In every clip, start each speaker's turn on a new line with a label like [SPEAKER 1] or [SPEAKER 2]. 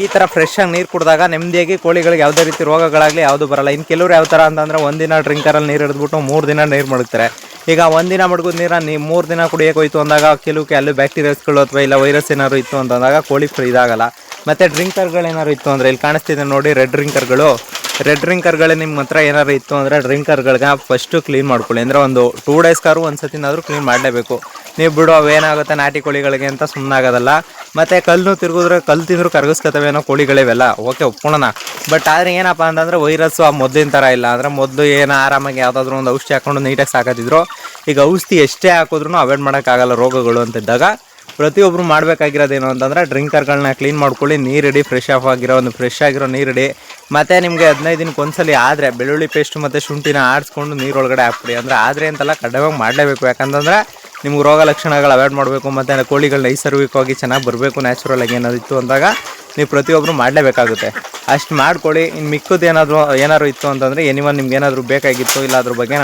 [SPEAKER 1] ಈ ಥರ ಫ್ರೆಶ್ ಆಗಿ ನೀರು ಕುಡಿದಾಗ ನೆಮ್ಮದಿಯಾಗಿ ಕೋಳಿಗಳಿಗೆ ಯಾವುದೇ ರೀತಿ ರೋಗಗಳಾಗಲಿ ಯಾವುದು ಬರಲ್ಲ. ಇನ್ನು ಕೆಲವರು ಯಾವ ಥರ ಅಂತಂದರೆ ಒಂದಿನ ಡ್ರಿಂಕರಲ್ಲಿ ನೀರು ಹಿಡಿದ್ಬಿಟ್ಟು 3 ದಿನ ನೀರು ಮಡಗ್ತಾರೆ. ಈಗ ಒಂದಿನ ಮಡಗಿದ ನೀರು 3 ದಿನ ಕುಡಿಯೋಕೆ ಹೋಯ್ತು ಅಂದಾಗ ಕೆಲವಕ್ಕೆ ಅಲ್ಲಿ ಬ್ಯಾಕ್ಟೀರಿಯಾಸ್ಗಳು ಅಥವಾ ಇಲ್ಲ ವೈರಸ್ ಏನಾದ್ರು ಇತ್ತು ಅಂತಂದಾಗ ಕೋಳಿ ಇದಾಗಲ್ಲ. ಮತ್ತು ಡ್ರಿಂಕರ್ಗಳೇನಾದ್ರು ಇತ್ತು ಅಂದರೆ ಇಲ್ಲಿ ಕಾಣಿಸ್ತಿದೆ ನೋಡಿ, ರೆಡ್ ಡ್ರಿಂಕರ್ಗಳೇ ನಿಮ್ಮ ಹತ್ರ ಏನಾದ್ರು ಇತ್ತು ಅಂದರೆ ಡ್ರಿಂಕರ್ಗಳಿಗೆ ಫಸ್ಟು ಕ್ಲೀನ್ ಮಾಡ್ಕೊಳ್ಳಿ. ಅಂದರೆ ಒಂದು 2 ಡೇಸ್ಗಾರು ಒಂದು ಸತಿನಾದರೂ ಕ್ಲೀನ್ ಮಾಡಲೇಬೇಕು. ನೀವು ಬಿಡು ಅವೇನಾಗುತ್ತೆ ನಾಟಿ ಕೋಳಿಗಳಿಗೆ ಅಂತ ಸುಮ್ಮನಾಗೋದಲ್ಲ. ಮತ್ತು ಕಲ್ಲು ತಿಂದರೂ ಕರಗಿಸ್ಕೊತವೇನೋ ಕೋಳಿಗಳಿವೆಲ್ಲ, ಓಕೆ ಒಪ್ಕೊಳ್ಳೋಣ. ಬಟ್ ಆದರೆ ಏನಪ್ಪ ಅಂತಂದರೆ ವೈರಸ್ಸು ಆ ಮೊದಲಿನ ಥರ ಇಲ್ಲ. ಅಂದರೆ ಮೊದಲು ಏನೋ ಆರಾಮಾಗಿ ಯಾವುದಾದ್ರೂ ಒಂದು ಔಷಧಿ ಹಾಕ್ಕೊಂಡು ನೀಟಾಗಿ ಸಾಕೋತಿದ್ರು. ಈಗ ಔಷಧಿ ಎಷ್ಟೇ ಹಾಕಿದ್ರೂ ಅವಾಯ್ಡ್ ಮಾಡೋಕ್ಕಾಗಲ್ಲ ರೋಗಗಳು ಅಂತಿದ್ದಾಗ ಪ್ರತಿಯೊಬ್ಬರು ಮಾಡಬೇಕಾಗಿರೋದೇನು ಅಂತಂದರೆ ಡ್ರಿಂಕರ್ಗಳನ್ನ ಕ್ಲೀನ್ ಮಾಡ್ಕೊಳ್ಳಿ, ನೀರಿಡಿ, ಫ್ರೆಶ್ ಆಗಿರೋ ನೀರಿಡಿ. ಮತ್ತು ನಿಮಗೆ 15 ದಿನಕ್ಕೆ ಒಂದ್ಸಲಿ ಆದರೆ ಬೆಳ್ಳುಳ್ಳಿ ಪೇಸ್ಟು ಮತ್ತು ಶುಂಠಿನ ಆಡಿಸ್ಕೊಂಡು ನೀರೊಳಗಡೆ ಹಾಕ್ಬಿಡಿ. ಅಂದರೆ ಆದರೆ ಅಂತೆಲ್ಲ ಕಡ್ಡಾಯವಾಗಿ ಮಾಡಲೇಬೇಕು. ಯಾಕಂತಂದರೆ ನಿಮ್ಗೆ ರೋಗ ಲಕ್ಷಣಗಳು ಅವಾಯ್ಡ್ ಮಾಡಬೇಕು. ಮತ್ತು ಕೋಳಿಗಳು ನೈಸರ್ಗಿಕವಾಗಿ ಚೆನ್ನಾಗಿ ಬರಬೇಕು, ನ್ಯಾಚುರಲಾಗಿ ಏನಾದಿತ್ತು ಅಂದಾಗ ನೀವು ಪ್ರತಿಯೊಬ್ಬರು ಮಾಡಲೇಬೇಕಾಗುತ್ತೆ. ಅಷ್ಟು ಮಾಡ್ಕೊಳ್ಳಿ. ಇನ್ನು ಮಿಕ್ಕದು ಏನಾದರೂ ಇತ್ತು ಅಂತಂದರೆ ನಿಮ್ಗೆ ಏನಾದರೂ ಬೇಕಾಗಿತ್ತು ಇಲ್ಲ ಅದ್ರ ಬಗ್ಗೆ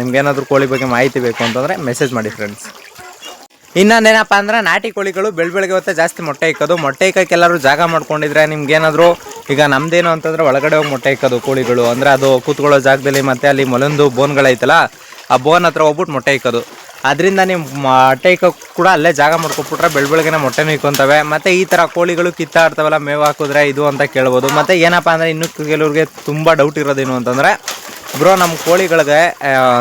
[SPEAKER 1] ನಿಮ್ಗೇನಾದರೂ ಕೋಳಿ ಬಗ್ಗೆ ಮಾಹಿತಿ ಬೇಕು ಅಂತಂದರೆ ಮೆಸೇಜ್ ಮಾಡಿ ಫ್ರೆಂಡ್ಸ್. ಇನ್ನೊಂದೇನಪ್ಪ ಅಂದರೆ ನಾಟಿ ಕೋಳಿಗಳು ಬೆಳಗ್ಗೆ ಹೊತ್ತೆ ಜಾಸ್ತಿ ಮೊಟ್ಟೆ ಇಕ್ಕೋದು. ಮೊಟ್ಟೆ ಇಕ್ಕೋಕ್ಕೆ ಎಲ್ಲರೂ ಜಾಗ ಮಾಡ್ಕೊಂಡಿದ್ರೆ ನಿಮ್ಗೇನಾದರೂ ಈಗ ನಮ್ಮದೇನು ಅಂತಂದರೆ ಒಳಗಡೆ ಹೋಗಿ ಮೊಟ್ಟೆ ಇಕ್ಕೋದು ಕೋಳಿಗಳು. ಅಂದರೆ ಅದು ಕೂತ್ಕೊಳ್ಳೋ ಜಾಗದಲ್ಲಿ ಮತ್ತು ಅಲ್ಲಿ ಮೊಲೊಂದು ಬೋನ್ಗಳೈತಲ್ಲ, ಆ ಬೋನ್ ಹತ್ರ ಹೋಗ್ಬಿಟ್ಟು ಮೊಟ್ಟೆ ಇಕ್ಕೋದು. ಅದರಿಂದ ನೀವು ಮೊಟ್ಟೆ ಇಕ್ಕೋಕ್ಕೆ ಕೂಡ ಅಲ್ಲೇ ಜಾಗ ಮಾಡ್ಕೊಬಿಟ್ರೆ ಬೆಳಗ್ಗೆನೇ ಮೊಟ್ಟೆನೂ ಇಕ್ಕೊಂತವೆ. ಮತ್ತು ಈ ಥರ ಕೋಳಿಗಳು ಕಿತ್ತಾಡ್ತವಲ್ಲ ಮೇವು ಹಾಕಿದ್ರೆ ಇದು ಅಂತ ಕೇಳ್ಬೋದು. ಮತ್ತು ಏನಪ್ಪ ಅಂದರೆ ಇನ್ನೂ ಕೆಲವ್ರಿಗೆ ತುಂಬ ಡೌಟ್ ಇರೋದೇನು ಅಂತಂದರೆ, ಬ್ರೋ ನಮ್ಮ ಕೋಳಿಗಳಿಗೆ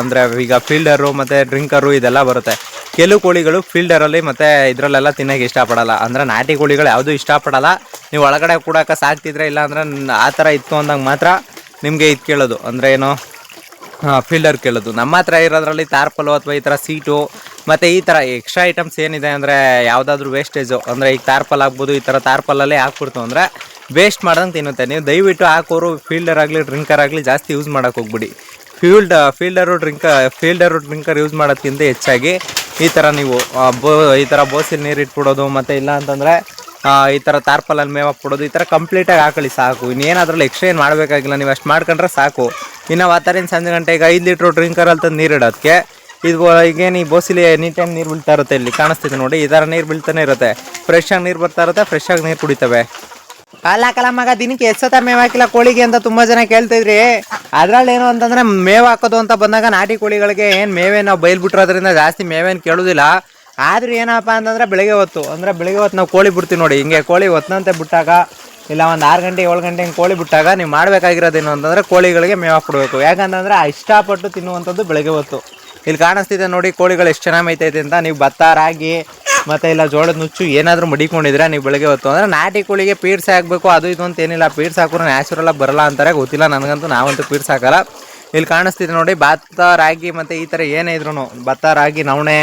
[SPEAKER 1] ಅಂದರೆ ಈಗ ಫೀಲ್ಡರು ಮತ್ತು ಡ್ರಿಂಕರು ಇದೆಲ್ಲ ಬರುತ್ತೆ. ಕೆಲವು ಕೋಳಿಗಳು ಫೀಲ್ಡರಲ್ಲಿ ಮತ್ತು ಇದರಲ್ಲೆಲ್ಲ ತಿನ್ನೋಕೆ ಇಷ್ಟಪಡಲ್ಲ. ಅಂದರೆ ನಾಟಿ ಕೋಳಿಗಳು ಯಾವುದೂ ಇಷ್ಟಪಡಲ್ಲ. ನೀವು ಒಳಗಡೆ ಕೂಡಕ್ಕೆ ಸಾಕ್ತಿದ್ರೆ ಇಲ್ಲ ಅಂದರೆ ಆ ಥರ ಇತ್ತು ಅಂದಾಗ ಮಾತ್ರ ನಿಮಗೆ ಇದು ಕೇಳೋದು, ಅಂದರೆ ಏನು ಫೀಲ್ಡರ್ ಕೇಳೋದು. ನಮ್ಮ ಹತ್ರ ಇರೋದ್ರಲ್ಲಿ ತಾರ್ಪಲು ಅಥವಾ ಈ ಥರ ಸೀಟು ಮತ್ತು ಈ ಥರ ಎಕ್ಸ್ಟ್ರಾ ಐಟಮ್ಸ್ ಏನಿದೆ ಅಂದರೆ ಯಾವುದಾದ್ರೂ ವೇಸ್ಟೇಜು, ಅಂದರೆ ಈಗ ತಾರ್ಪಲ್ ಆಗ್ಬೋದು, ಈ ಥರ ತಾರ್ಪಲಲ್ಲೇ ಹಾಕ್ಬಿಡ್ತು ಅಂದರೆ ವೇಸ್ಟ್ ಮಾಡ್ದಂಗೆ ತಿನ್ನುತ್ತೆ. ನೀವು ದಯವಿಟ್ಟು ಹಾಕೋರು ಫೀಲ್ಡರ್ ಆಗಲಿ ಡ್ರಿಂಕರ್ ಆಗಲಿ ಜಾಸ್ತಿ ಯೂಸ್ ಮಾಡೋಕ್ಕೆ ಹೋಗ್ಬಿಡಿ. ಫೀಲ್ಡರು ಡ್ರಿಂಕರ್ ಯೂಸ್ ಮಾಡೋದಕ್ಕಿಂತ ಹೆಚ್ಚಾಗಿ ಈ ಥರ ನೀವು ಈ ಥರ ಬೋಸಿಲ್ ನೀರು ಇಟ್ಬಿಡೋದು, ಮತ್ತು ಇಲ್ಲ ಅಂತಂದರೆ ಈ ಥರ ತಾರ್ಪಲಲ್ಲಿ ಮೇವು ಹಾಕ್ಬಿಡೋದು, ಈ ಥರ ಕಂಪ್ಲೀಟಾಗಿ ಹಾಕೊಳ್ಳಿ ಸಾಕು. ಇನ್ನೇನಾದ್ರಲ್ಲಿ ಎಕ್ಸ್ಟ್ರಾ ಏನು ಮಾಡಬೇಕಾಗಿಲ್ಲ, ನೀವು ಅಷ್ಟು ಮಾಡ್ಕೊಂಡ್ರೆ ಸಾಕು. ಇನ್ನು ವಾತಾರಿನ ಸಂಜೆ ಗಂಟೆಗೆ 5 ಲೀಟ್ರ್ ಡ್ರಿಂಕರಲ್ಲಿ ತಂದು ನೀರು ಇಡೋದಕ್ಕೆ ಇದು ಈಗೇನು ಈ ಬೋಸಿಲಿ ಎನಿ ಟೈಮ್ ನೀರು ಬೀಳ್ತಾ ಇರುತ್ತೆ. ಇಲ್ಲಿ ಕಾಣಿಸ್ತಿದೆ ನೋಡಿ, ಈ ಥರ ನೀರು ಬೀಳ್ತಾನೆ ಇರುತ್ತೆ. ಫ್ರೆಶ್ ಆಗಿ ನೀರು ಬರ್ತಾ ಇರುತ್ತೆ, ಫ್ರೆಶ್ ಆಗಿ ನೀರು ಕುಡಿತವೆ. ಕಾಲ ಮಗ ದಿನಕ್ಕೆ ಎಷ್ಟೊತ್ತ ಮೇವು ಹಾಕಿಲ್ಲ ಕೋಳಿಗೆ ಅಂತ ತುಂಬ ಜನ ಕೇಳ್ತಿದ್ರಿ. ಅದ್ರಲ್ಲಿ ಏನು ಅಂತಂದರೆ ಮೇವು ಹಾಕೋದು ಅಂತ ಬಂದಾಗ ನಾಟಿ ಕೋಳಿಗಳಿಗೆ ಏನು ಮೇವೇ ನಾವು ಬೈಲ್ಬಿಟ್ಟಿರೋದ್ರಿಂದ ಜಾಸ್ತಿ ಮೇವೇನು ಕೇಳೋದಿಲ್ಲ. ಆದರೂ ಏನಪ್ಪ ಅಂತಂದರೆ ಬೆಳಗ್ಗೆ ಹೊತ್ತು ನಾವು ಕೋಳಿ ಬಿಡ್ತೀವಿ ನೋಡಿ, ಹಿಂಗೆ ಕೋಳಿ ಹೊತ್ತಂತೆ ಬಿಟ್ಟಾಗ ಇಲ್ಲ ಒಂದು 6 ಗಂಟೆ 7 ಗಂಟೆ ಹಿಂಗೆ ಕೋಳಿ ಬಿಟ್ಟಾಗ ನೀವು ಮಾಡಬೇಕಾಗಿರೋದೇನು ಅಂತಂದರೆ ಕೋಳಿಗಳಿಗೆ ಮೇವು ಹಾಕ್ಬಿಡ್ಬೇಕು. ಯಾಕಂತಂದರೆ ಇಷ್ಟಪಟ್ಟು ತಿನ್ನುವಂಥದ್ದು ಬೆಳಗ್ಗೆ ಹೊತ್ತು. ಇಲ್ಲಿ ಕಾಣಿಸ್ತಿದೆ ನೋಡಿ ಕೋಳಿಗಳು ಎಷ್ಟು ಚೆನ್ನಾಗಿ ಮೈತೈತೆ ಅಂತ. ನೀವು ಭತ್ತ, ರಾಗಿ ಮತ್ತು ಇಲ್ಲ ಜೋಳದ ನುಚ್ಚು ಏನಾದರೂ ಮಡಿಕೊಂಡಿದ್ರೆ ನೀವು ಬೆಳಗ್ಗೆ ಹೊತ್ತು ಅಂದರೆ ನಾಟಿ ಕೋಳಿಗೆ ಪೀಡ್ಸ್ ಹಾಕಬೇಕು ಅದು ಇದು ಅಂತ ಏನಿಲ್ಲ. ಪೀಡ್ಸ್ ಹಾಕಿದ್ರೆ ನ್ಯಾಚುರಲಾಗಿ ಬರಲ್ಲ ಅಂತಾರೆ, ಗೊತ್ತಿಲ್ಲ ನನಗಂತೂ. ನಾವಂತೂ ಪೀಡ್ಸ್ ಹಾಕಲ್ಲ. ಇಲ್ಲಿ ಕಾಣಿಸ್ತಿದೆ ನೋಡಿ, ಭತ್ತ, ರಾಗಿ ಮತ್ತು ಈ ಥರ ಏನೇ ಇದ್ರೂ, ಭತ್ತ, ರಾಗಿ, ನವಣೆ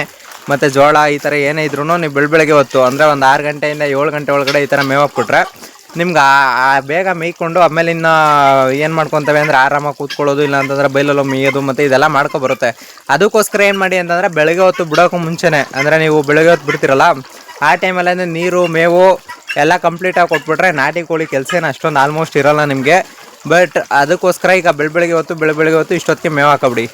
[SPEAKER 1] ಮತ್ತು ಜೋಳ ಈ ಥರ ಏನೇ ಇದ್ರೂ ನೀವು ಬೆಳಗ್ಗೆ ಹೊತ್ತು ಅಂದರೆ ಒಂದು 6 ಗಂಟೆಯಿಂದ 7 ಗಂಟೆ ಒಳಗಡೆ ಈ ಥರ ಮೇವು ಹಾಕ್ಬಿಟ್ರೆ ನಿಮ್ಗೆ ಬೇಗ ಮೇಯ್ಕೊಂಡು ಆಮೇಲೆ ಇನ್ನು ಏನು ಮಾಡ್ಕೊತವೆ ಅಂದರೆ ಆರಾಮಾಗಿ ಕೂತ್ಕೊಳ್ಳೋದು, ಇಲ್ಲ ಅಂತಂದರೆ ಬೈಲಲ್ಲೋ ಮೇಯೋದು ಮತ್ತು ಇದೆಲ್ಲ ಮಾಡ್ಕೊಬರುತ್ತೆ. ಅದಕ್ಕೋಸ್ಕರ ಏನು ಮಾಡಿ ಅಂತಂದರೆ ಬೆಳಗ್ಗೆ ಹೊತ್ತು ಬಿಡೋಕ್ಕೂ ಮುಂಚೆನೇ, ಅಂದರೆ ನೀವು ಬೆಳಗ್ಗೆ ಹೊತ್ತು ಬಿಡ್ತೀರಲ್ಲ ಆ ಟೈಮಲ್ಲಿ ಅಂದರೆ ನೀರು ಮೇವು ಎಲ್ಲ ಕಂಪ್ಲೀಟಾಗಿ ಕೊಟ್ಬಿಟ್ರೆ ನಾಟಿ ಕೋಳಿ ಕೆಲಸ ಏನು ಅಷ್ಟೊಂದು ಆಲ್ಮೋಸ್ಟ್ ಇರೋಲ್ಲ ನಿಮಗೆ. ಬಟ್ ಅದಕ್ಕೋಸ್ಕರ ಈಗ ಬೆಳಗ್ಗೆ ಹೊತ್ತು ಇಷ್ಟೊತ್ತಿಗೆ ಮೇವು ಹಾಕಬಿಡಿ.